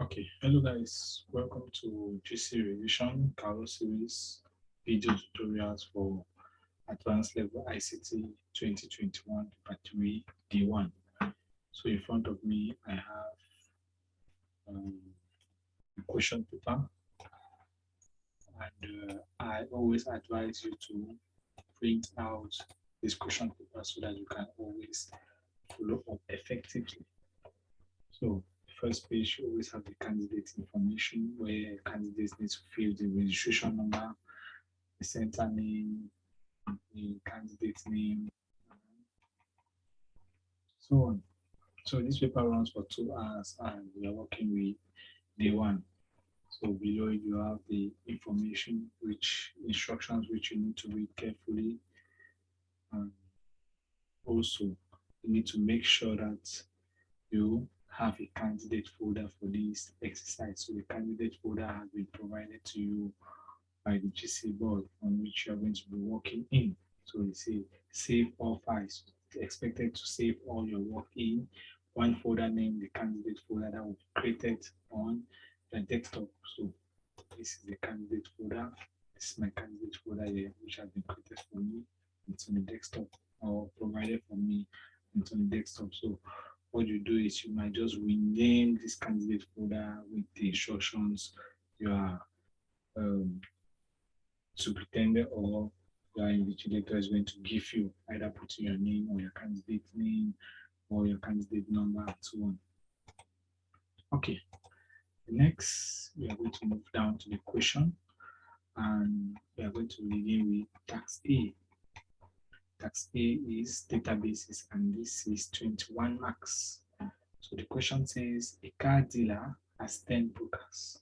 Okay, hello guys, welcome to GC Revision Carol Series video tutorials for Advanced Level ICT 2021 Part 3 D1. So in front of me, I have a question paper, and I always advise you to print out this question paper so that you can always follow up effectively. So the first page always have the candidate information where candidates need to fill the registration number, the center name, the candidate name, so on. So this paper runs for 2 hours and we are working with day one. So below you have the information, which instructions which you need to read carefully. And also you need to make sure that you have a candidate folder for this exercise. So the candidate folder has been provided to you by the GC board on which you are going to be working in. So you say save all files. Expected to save all your work in one folder named the candidate folder that will be created on the desktop. So this is the candidate folder. This is my candidate folder here, which has been created for me. It's on the desktop or provided for me. It's on the desktop. So what you do is you might just rename this candidate folder with the instructions you are superintendent or your invigilator is going to give you, either putting your name or your candidate name or your candidate number and so on. Okay, next we are going to move down to the question and we are going to begin with tax A. Tax A is databases and this is 21 marks. So the question says a car dealer has 10 brokers,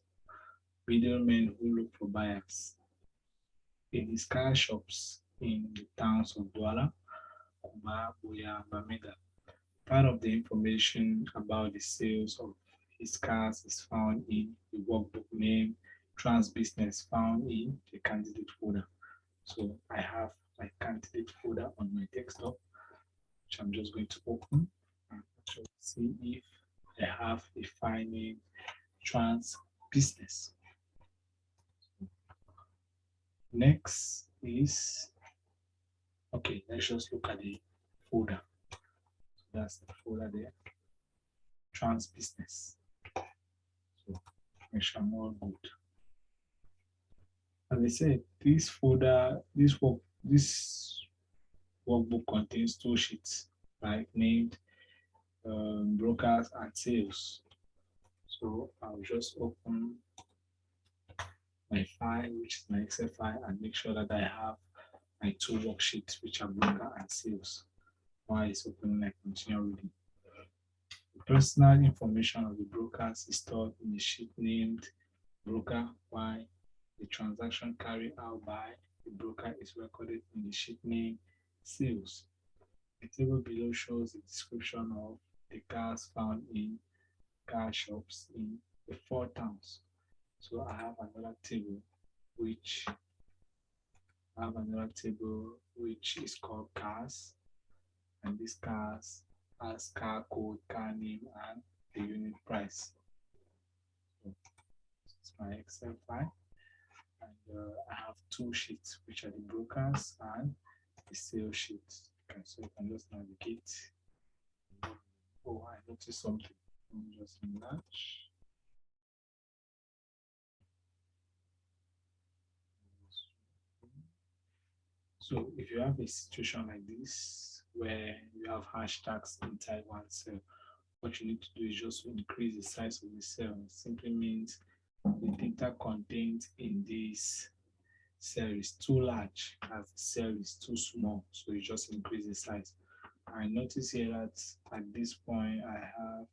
middlemen who look for buyers. In his car shops in the towns of Douala, Kuma, Buya, and Bamenda. Part of the information about the sales of his cars is found in the workbook name Trans Business found in the candidate folder. So I have my candidate folder on my desktop, which I'm just going to open and see if I have a file name Trans Business. Next is, okay, let's just look at the folder. So that's the folder there, Trans Business. So make sure I'm all good. As I said, this folder, this workbook contains 2 sheets, right? Named brokers and sales. So I'll just open my file, which is my Excel file, and make sure that I have my 2 worksheets, which are broker and sales. While it's opening, I continue reading. The personal information of the brokers is stored in a sheet named broker, while the transaction carried out by the broker is recorded in the sheet name sales. The table below shows a description of the cars found in car shops in the 4 towns. So I have another table which is called cars, and these cars has car code, car name, and the unit price. So this is my Excel file, and I have 2 sheets, which are the brokers and the sales sheet. Okay, so you can just navigate. Oh, I noticed something. Let me just enlarge. So if you have a situation like this where you have hashtags inside one cell, what you need to do is just increase the size of the cell. It simply means the data contained in this cell is too large as the cell is too small. So you just increase the size. I notice here that at this point I have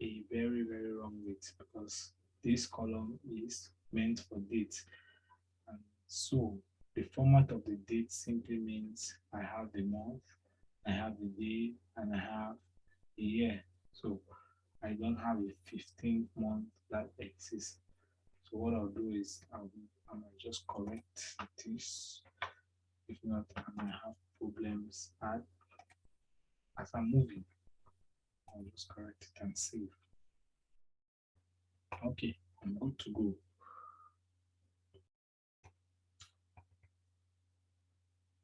a very, very wrong date because this column is meant for date. And so the format of the date simply means I have the month, I have the day, and I have the year. So I don't have a 15th month that exists. So what I'll do is I might just correct this. If not, I might have problems as I'm moving. I'll just correct it and save. Okay, I'm good to go.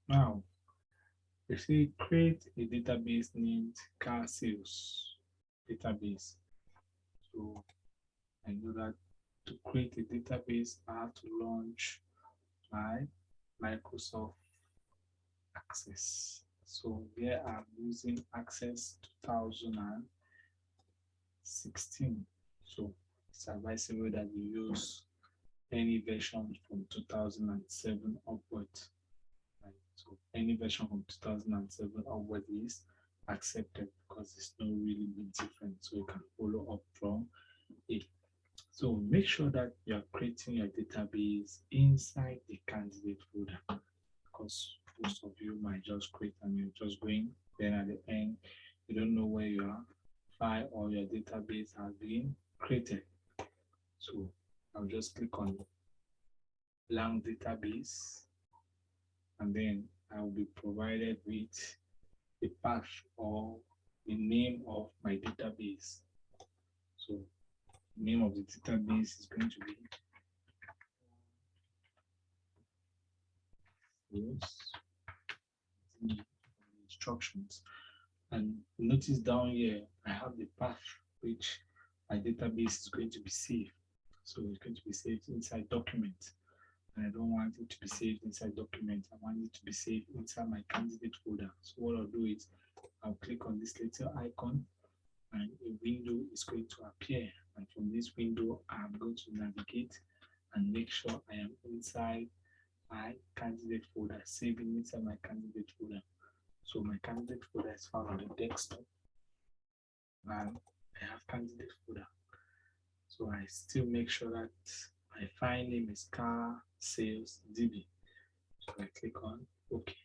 Now, we say create a database named car sales database. So I know that to create a database, I have to launch my Microsoft Access. So here I'm using Access 2016. So it's advisable that you use any version from 2007 upwards. Right? So any version from 2007 onward is accepted because it's not really big different. So you can follow up from it. So make sure that you are creating your database inside the candidate folder because most of you might just create and you're just going. Then at the end, you don't know where your file or your database has been created. So I'll just click on blank database and then I will be provided with the path or the name of my database. So the name of the database is going to be the instructions. And notice down here, I have the path which my database is going to be saved. So it's going to be saved inside document. And I don't want it to be saved inside document. I want it to be saved inside my candidate folder. So what I'll do is I'll click on this little icon and a window is going to appear. And from this window, I'm going to navigate and make sure I am inside my candidate folder, saving inside my candidate folder. So my candidate folder is found on the desktop and I have candidate folder. So I still make sure that my file name is car sales DB. So I click on OK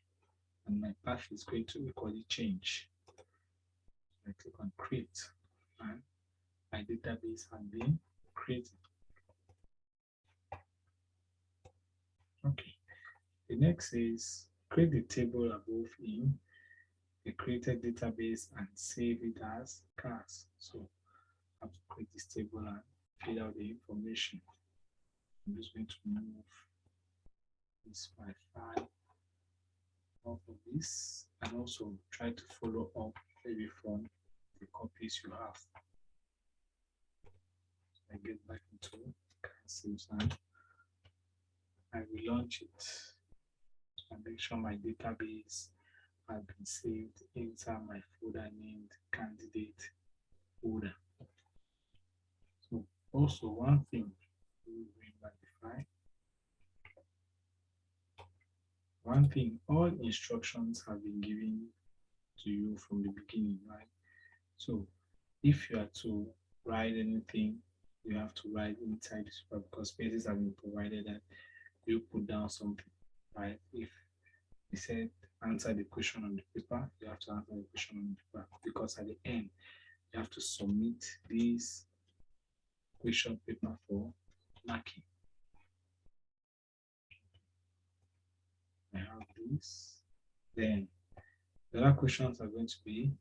and my path is going to equally change. I click on create and my database has been created. Okay. The next is create the table above in the created database and save it as cars. So I have to create this table and fill out the information. I'm just going to move this my file off of this and also try to follow up maybe from the copies you have. So I get back into cancels and I will launch it. So I make sure my database has been saved inside my folder named candidate folder. So also one thing we verify. One thing, all instructions have been given to you from the beginning, right? So if you are to write anything, you have to write inside the paper because spaces have been provided that you put down something, right? If he said answer the question on the paper, you have to answer the question on the paper because at the end, you have to submit this question paper for marking. I have this. Then the other questions are going to be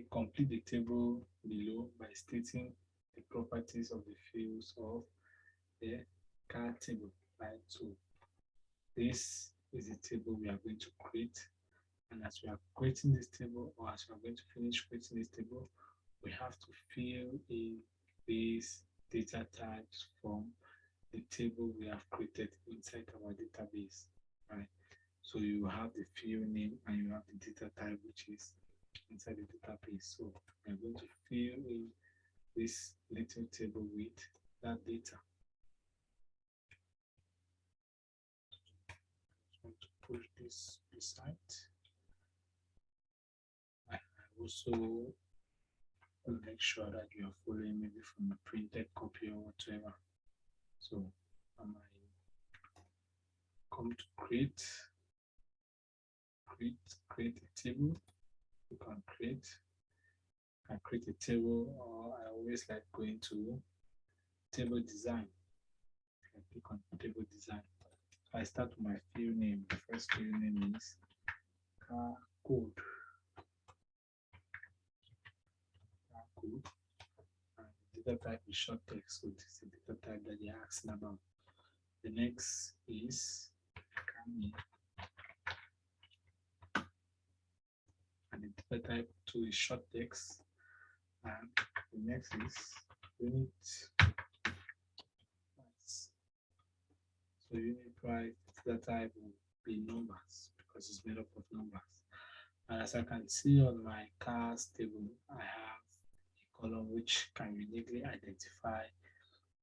complete the table below by stating the properties of the fields of the car table, right? So this is the table we are going to create. And as we are creating this table, or as we are going to finish creating this table, we have to fill in these data types from the table we have created inside our database, right? So you have the field name and you have the data type, which is inside the database. So we are going to fill in this little table with that data. I'm going to push this beside. I also make sure that you are following maybe from a printed copy or whatever. So I might come to create a table. You can create a table, or I always like going to table design. I click on table design. So I start with my field name. The first field name is car code. Car code. And the data type is short text, so this is the data type that they're asking about. The next is Kami, and the data type 2 is short text, and the next is unit price. So unit price data type will be numbers because it's made up of numbers. And as I can see on my cars table, I have a column which can uniquely identify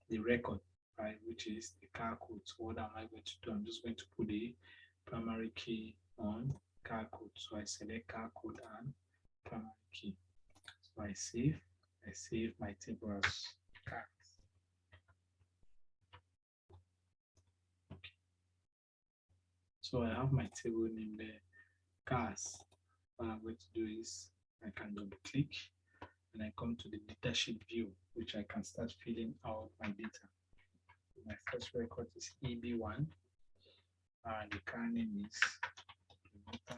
the record, right, which is the car code. So what am I going to do? I'm just going to put the primary key on car code. So I select car code and primary key. So I save my table as cars. Okay. So I have my table named cars. What I'm going to do is I can double click and I come to the datasheet view, which I can start filling out my data. My first record is EB1, and the car name is Toyota.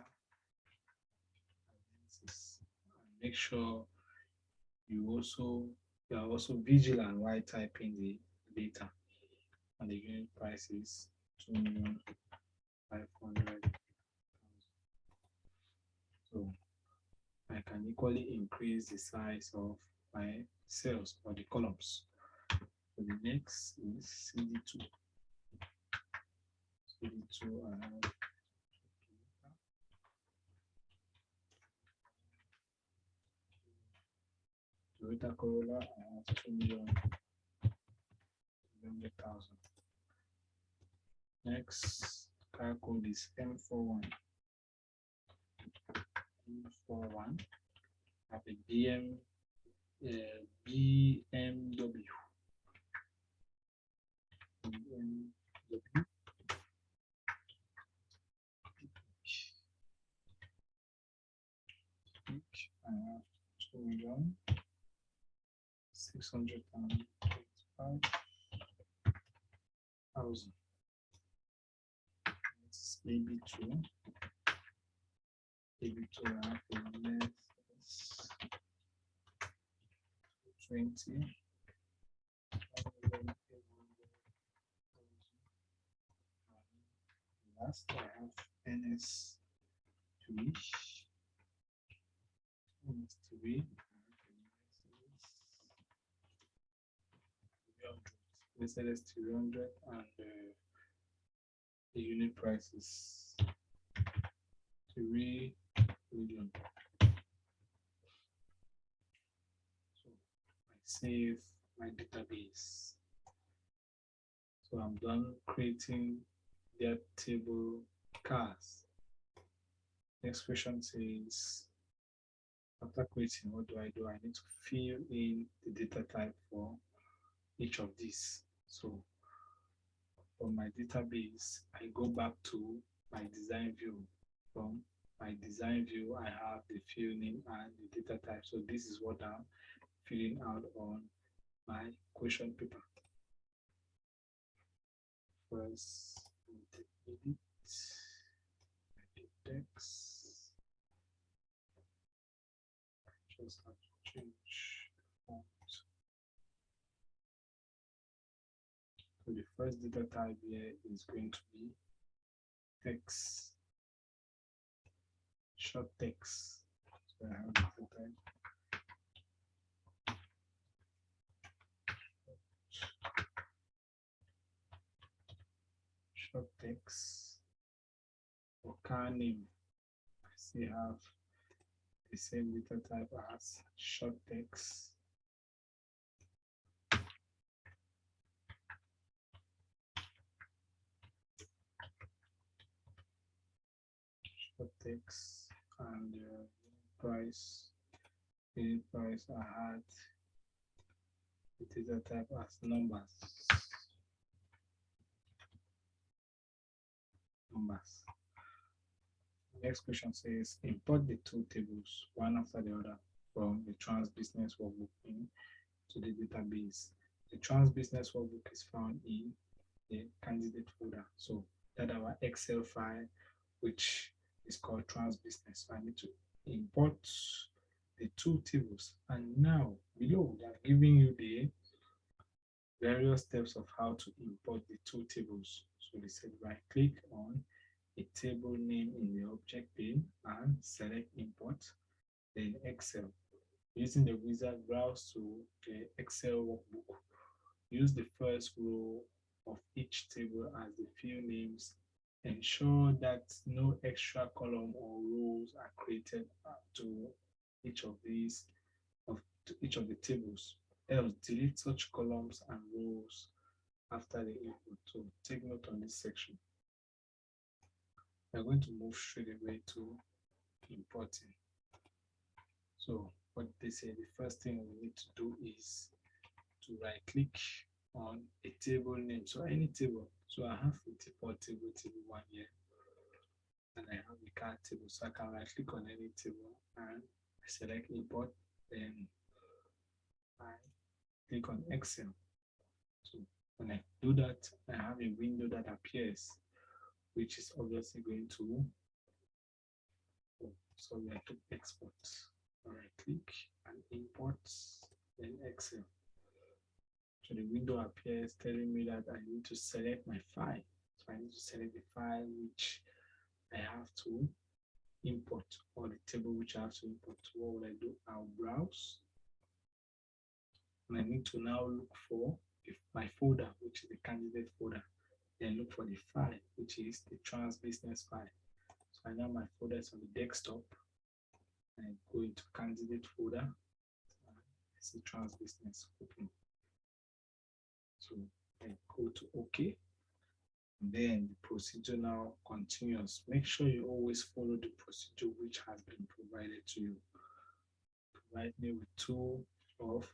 Make sure you are also vigilant while typing the data, and the unit price is 2,500,000. So I can equally increase the size of my cells or the columns. So the next is CD2. CD2, I have Toyota Corolla, I have 2,200,000. Next car code is M41. M41. I have a BMW. I have 2,685,000. This is AB2. AB2, I have a less 20. Last, I have NS3. Mercedes 300, and the unit price is 3 million. So I save my database. So I'm done creating that table cars. Next question says, after creating, what do? I need to fill in the data type for each of these. So from my database, I go back to my design view. From my design view, I have the field name and the data type. So this is what I'm filling out on my question paper. First, edit text. Just have to change font. So the first data type here is going to be text, short text. So I have the data type. Short text. For car name, I still have the same data type as short text. Short text, and price. The price I had the data type as numbers. Next question says, import the two tables, one after the other, from the Trans Business Workbook into the database. The Trans Business Workbook is found in the candidate folder. So that our Excel file, which is called Trans Business. So I need to import the two tables. And now below they are giving you the various steps of how to import the two tables. So they said right click on a table name in the object pane and select import, then Excel. Using the wizard, browse to the Excel workbook. Use the first row of each table as the field names. Ensure that no extra column or rows are created to each of these to each of the tables. Else, delete such columns and rows after the input. So take note on this section. We're going to move straight away to importing. So what they say, the first thing we need to do is to right click on a table name. So any table. So I have a table table 1 here, and I have a card table. So I can right click on any table and I select import, then I click on Excel. So when I do that, I have a window that appears, which is obviously going to, so we have to export. Right click and import, then Excel. So the window appears telling me that I need to select my file. So I need to select the file which I have to import, or the table which I have to import. So what will I do? I'll browse. And I need to now look for my folder, which is the candidate folder. Then look for the file, which is the trans business file. So I know my folder is on the desktop. I go into candidate folder. I see trans business open. So I go to OK. Then the procedure now continues. Make sure you always follow the procedure which has been provided to you. Provide me with two of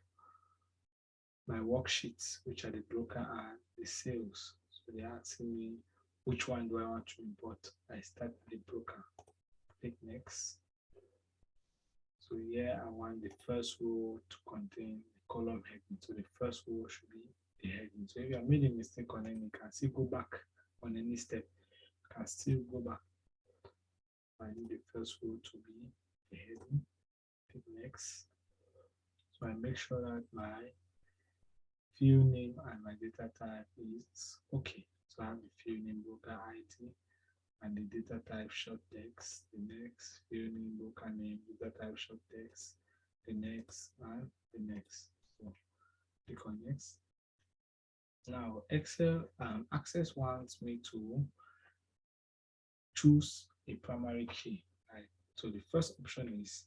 my worksheets, which are the broker and the sales. So they're asking me which one do I want to import. I start with the broker. Click next. So here I want the first row to contain the column heading. So the first row should be the heading. So if you have made a mistake on any, you can still go back on any step. You can still go back. I need the first row to be the heading. Click next. So I make sure that my field name and my data type is okay. So I have the field name broker ID and the data type short text. The next field name broker name, data type short text. The next and the next. So click on next. Now Excel Access wants me to choose a primary key. Right? So the first option is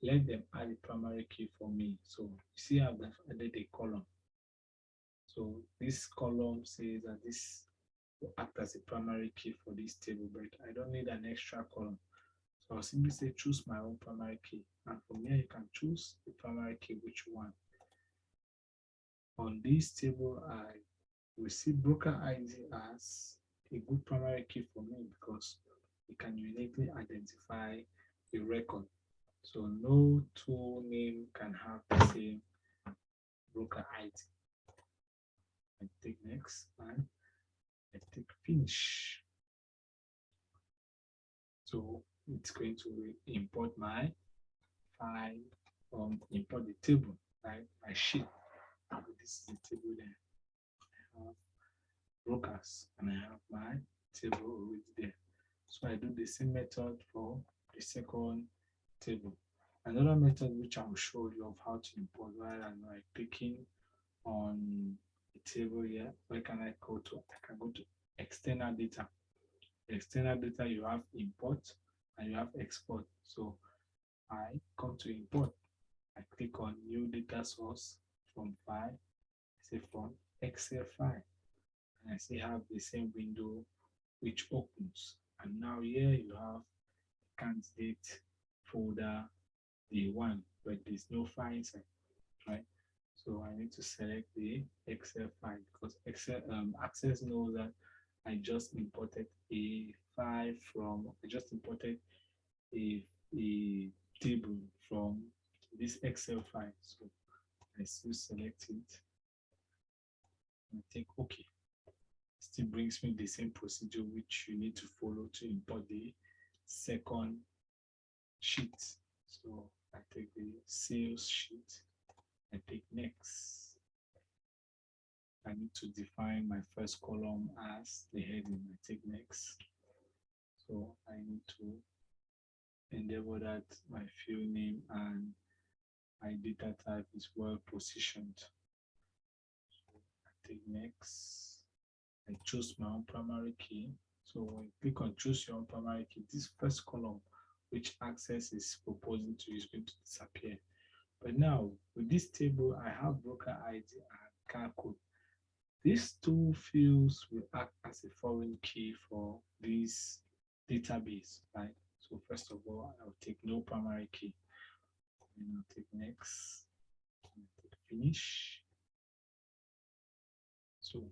let them add a primary key for me. So you see I've added a column. So this column says that this will act as a primary key for this table, but I don't need an extra column. So I'll simply say choose my own primary key. And from here you can choose the primary key which you want. On this table, I will see broker ID as a good primary key for me because it can uniquely identify a record. So no two name can have the same broker ID. I take next and I take finish. So it's going to import my file, import the table, right? My sheet. This is the table there. I have brokers and I have my table already there. So I do the same method for the second table. Another method which I will show you of how to import while I'm clicking on the table here. Where can I go to? I can go to external data. External data, you have import and you have export. So I come to import. I click on new data source from file, say from Excel file, and I still have the same window which opens. And now here you have candidate folder the one, but there's no file inside, right? So I need to select the Excel file because Excel Access knows that I just imported a file from, I just imported a table from this Excel file. So I still select it and take OK. Still brings me the same procedure which you need to follow to import the second sheet. So I I take the sales sheet, I take next. I need to define my first column as the heading. I take next. So I need to endeavor that my field name and my data type is well positioned. So I take next. I choose my own primary key. So when you click on choose your own primary key, this first column, which access is proposing to you, is going to disappear. But now with this table, I have broker ID and car code. These two fields will act as a foreign key for this database, right? So first of all, I'll take no primary key. And I'll take next, and I'll take finish. So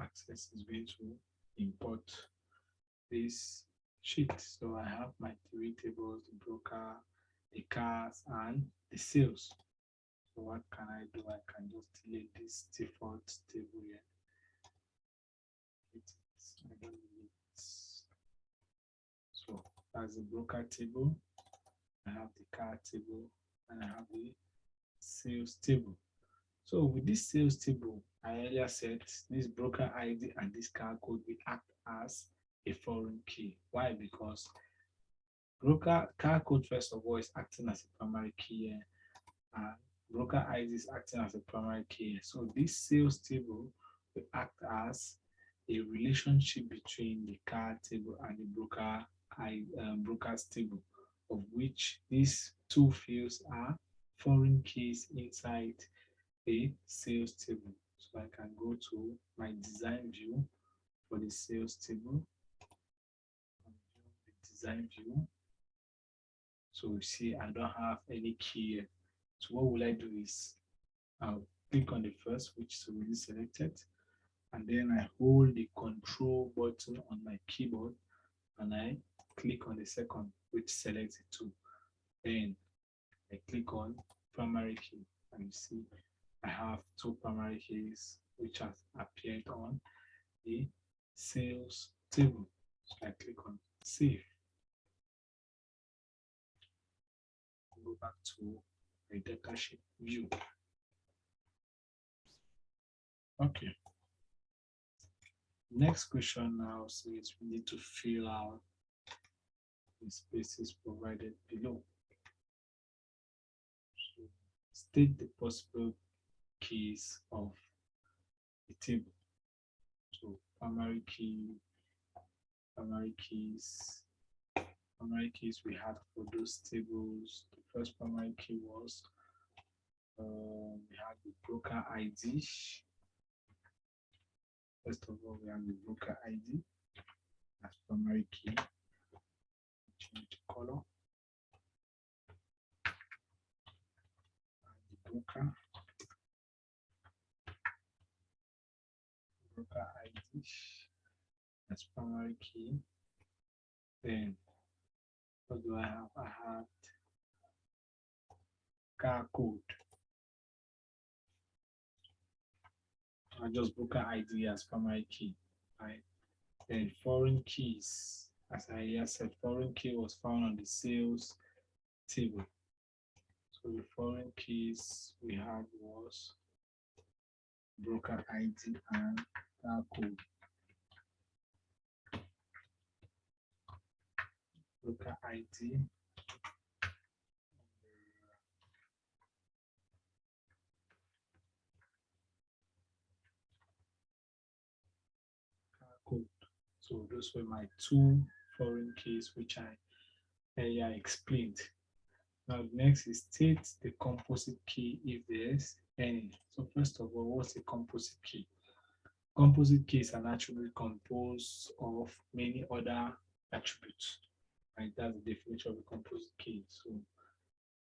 access is going to import this sheet. So I have my three tables, the broker, the cars, and the sales. So what can I do? I can just delete this default table here. I don't need it. So that's the broker table. I have the car table, and I have the sales table. So with this sales table, I earlier said this broker ID and this car code will act as a foreign key. Why? Because broker car code, first of all, is acting as a primary key here, and broker ID is acting as a primary key here. So this sales table will act as a relationship between the car table and the broker's table, of which these two fields are foreign keys inside a sales table. So I can go to my design view for the sales table, the design view. So you see, I don't have any key here. So what will I do is I'll click on the first, which is already selected, and then I hold the control button on my keyboard and I click on the second, which selects it too. Then I click on primary key, and you see I have two primary keys which has appeared on the sales table. So I click on save. Go back to the datasheet view. Okay. Next question now says we need to fill out the spaces provided below. So state the possible keys of the table. So primary keys we had for those tables. The first primary key was we had the broker ID. First of all, we have the broker ID as primary key. Change the color. And the broker ID as primary key. Then what do I have? I had car code. I just broker ID as primary key, right? Then foreign keys, as I said, foreign key was found on the sales table. So the foreign keys we had was broker ID and car code. Broker ID code. So those were my two foreign keys which I earlier explained. Now next is state the composite key if there's any. So first of all, what's a composite key? Composite key is an attribute composed of many other attributes. Right? That's the definition of a composite key. So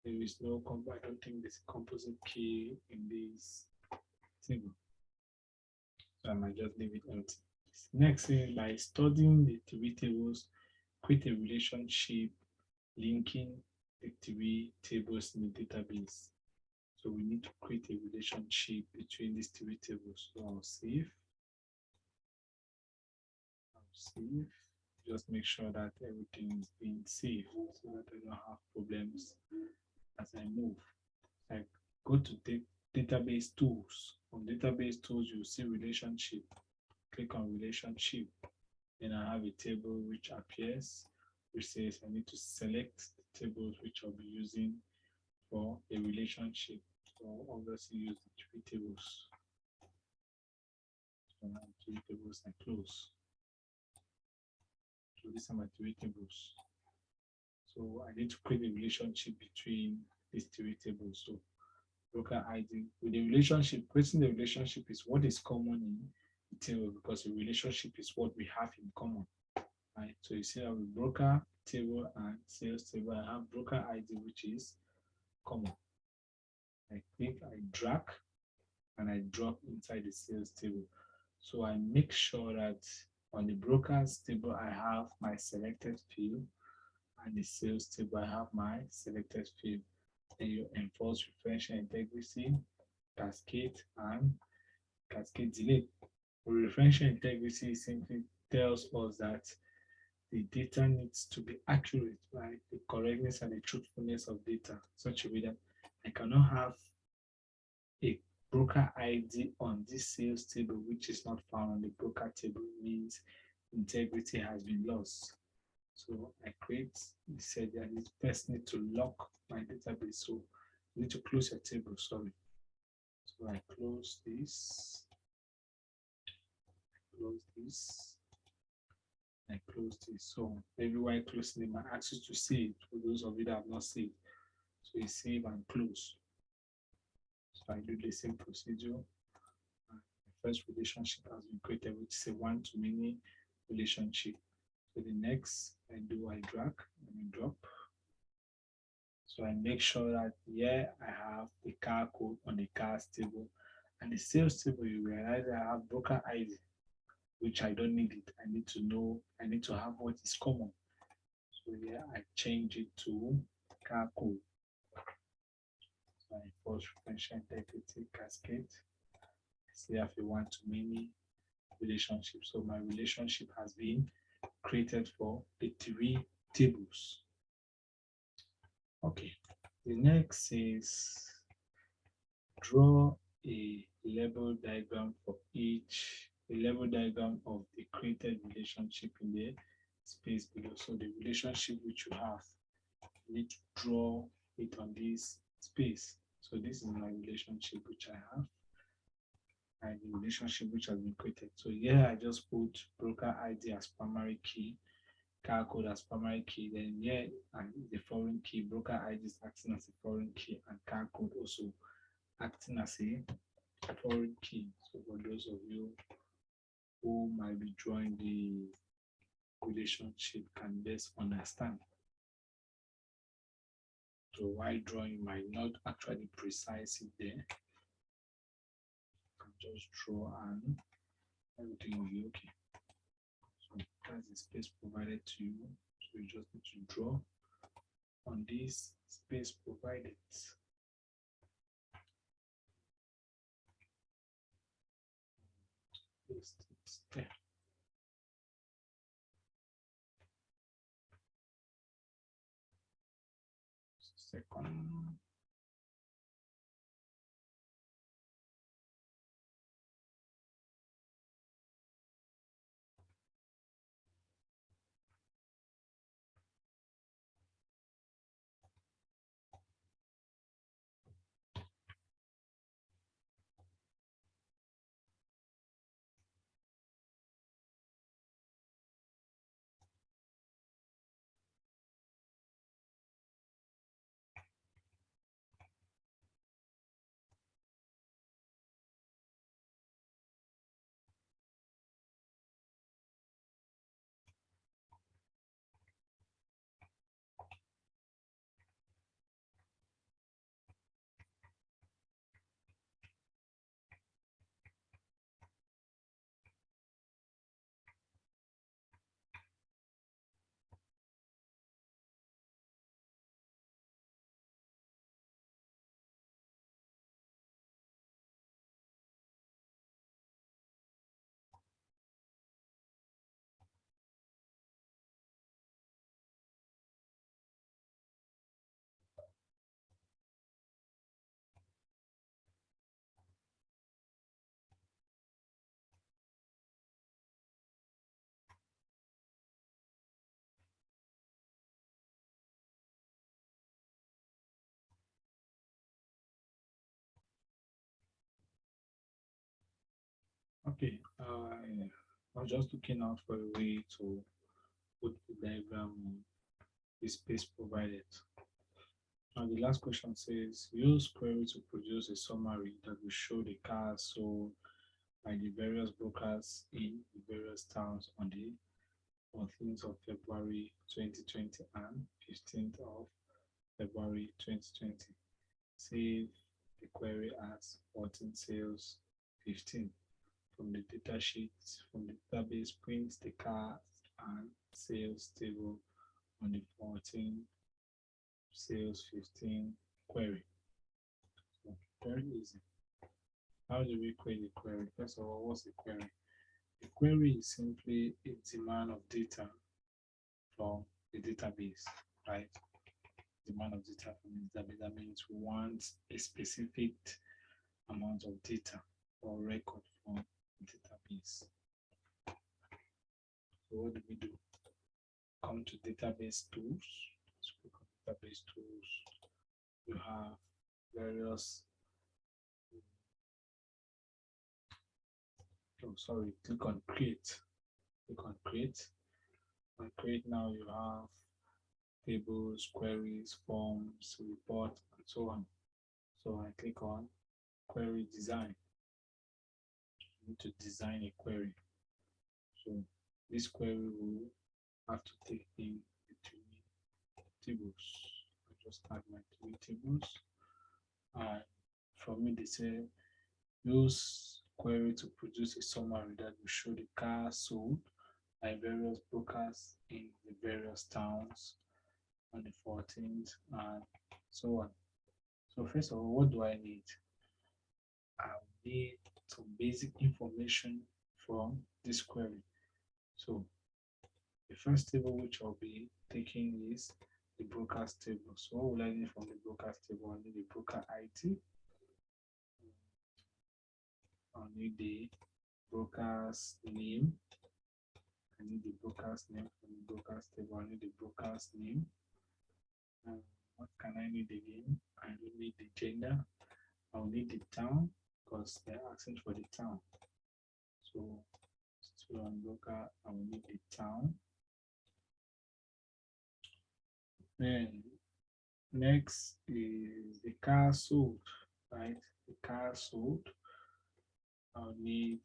there is no I don't think there's a composite key in this table. So I might just leave it empty. Next is by studying the three tables, create a relationship linking the three tables in the database. So we need to create a relationship between these three tables. So I'll save. Just make sure that everything is being saved so that I don't have problems as I move. I go to database tools. On database tools, you see relationship. Click on relationship. Then I have a table which appears, which says I need to select the tables which I'll be using for a relationship. So obviously use the three tables. So now three tables I close. So these are my three tables. So I need to create a relationship between these three tables. So broker ID with the relationship, creating the relationship is what is common in the table because a relationship is what we have in common. Right? So you see I have a broker table and sales table. I have broker ID which is common. I click, I drag, and I drop inside the sales table. So I make sure that on the brokers table I have my selected field, and the sales table I have my selected field. Then you enforce referential integrity, cascade, and cascade delay. Referential integrity simply tells us that the data needs to be accurate, right? The correctness and the truthfulness of data, such a way that I cannot have a broker ID on this sales table which is not found on the broker table, means integrity has been lost. So I said that I first need to lock my database. So you need to close your table, sorry. So I close this, I close this. So everywhere I close it, my access to see it for those of you that have not seen. So you save and close. So I do the same procedure. The first relationship has been created, which is a one-to-many relationship. So the next I drag and drop. So I make sure that here I have the car code on the cars table, and the sales table you realize I have broker ID, which I don't need it. I need to know, I need to have what is common. So here I change it to car code. So I enforce referential integrity cascade. I have a one-to-many relationship. So my relationship has been created for the three tables. Okay, the next is draw a level diagram for each, a level diagram of the created relationship in the space below. So the relationship which you have, you need to draw it on this space. So this is my relationship which I have, and the relationship which has been created. So here I just put broker ID as primary key, car code as primary key, then here and the foreign key, broker ID is acting as a foreign key, and car code also acting as a foreign key. So for those of you who might be drawing the relationship can best understand. So while drawing might not actually precise it there, you can just draw and everything will be okay. So that's the space provided to you. So you just need to draw on this space provided. Paste it there. Second. Okay, I was just looking out for a way to put the diagram on the space provided. Now the last question says, use query to produce a summary that will show the cars sold by the various brokers in the various towns on the 14th of February 2020 and 15th of February 2020. Save the query as 14 sales 15. From the data sheet, from the database, print the cars and sales table on the 14 sales 15 query. So very easy. How do we create a query? First of all, what's a query? A query is simply a demand of data from the database, right? Demand of data from the database. That means we want a specific amount of data or record from the database. So what do we do? Come to database tools. Let's click on database tools. You have various, click on create. Click on create. On create now you have tables, queries, forms, report, and so on. So I click on query design. I need to design a query. So this query will have to take in the tables. I just add my three tables. And from me they say use query to produce a summary that will show the cars sold by various brokers in the various towns on the 14th and so on. So first of all, what do I need? I need some basic information from this query. So the first table which I'll be taking is the brokers table. So what will I need from the brokers table? I need the broker ID. I'll need the broker's name. I need the broker's name from the brokers table. I need the broker's name. What can I need again? I will need the gender. I'll need the town because they're asking for the town. So still on broker, I will need the town. Then next is the car sold, right? The car sold. I'll need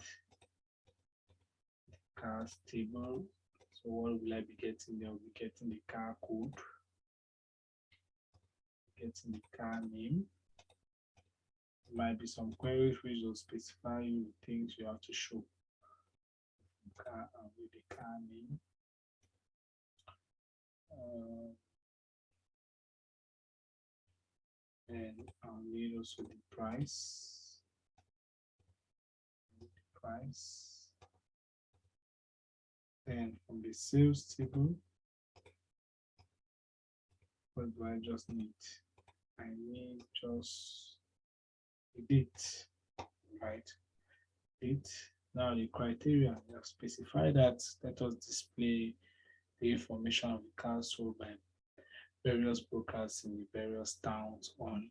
the cars table. So what will I be getting there? I'll be getting the car code, getting the car name. There might be some queries which will specify you the things you have to show. Car with the car name. And I'll need also the price. And from the sales table, what do I just need? I need just a date, right? Date. Now the criteria, we have specified that let us display the information of the cars sold by various brokers in the various towns on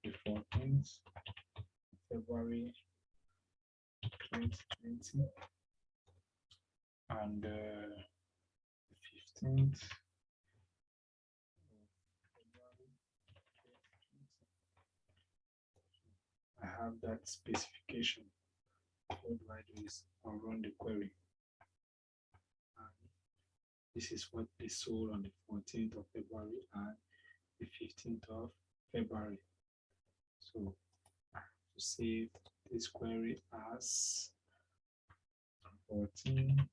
the 14th February 2020 and the 15th I have that specification. What do I do is I'll run the query. And this is what they sold on the 14th of February and the 15th of February. So I have to save this query as 14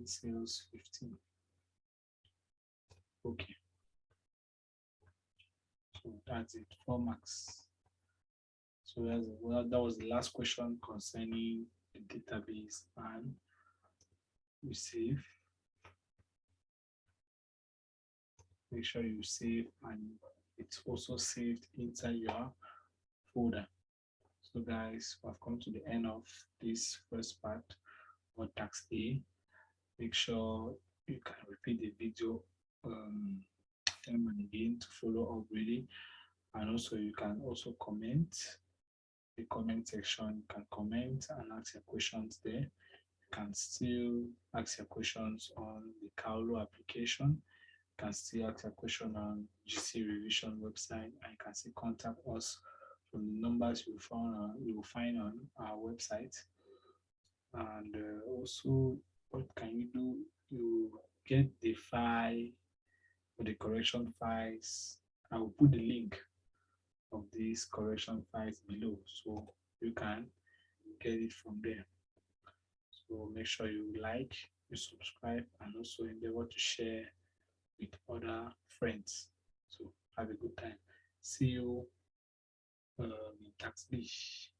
sales 15. Okay. So that's it, 4 marks. So that was the last question concerning the database, and we save. Make sure you save, and it's also saved inside your folder. So guys, we've come to the end of this first part on tax A. Make sure you can repeat the video time and again to follow up really. And also you can also comment the comment section. You can comment and ask your questions there. You can still ask your questions on the Kaulo application. You can still ask a question on GC Revision website, and you can still contact us from the numbers you will find on our website. And also, what can you do? You get the file or the correction files. I will put the link of these correction files below, so you can get it from there. So make sure you like, you subscribe, and also endeavor to share with other friends. So have a good time. See you in Tax Beach.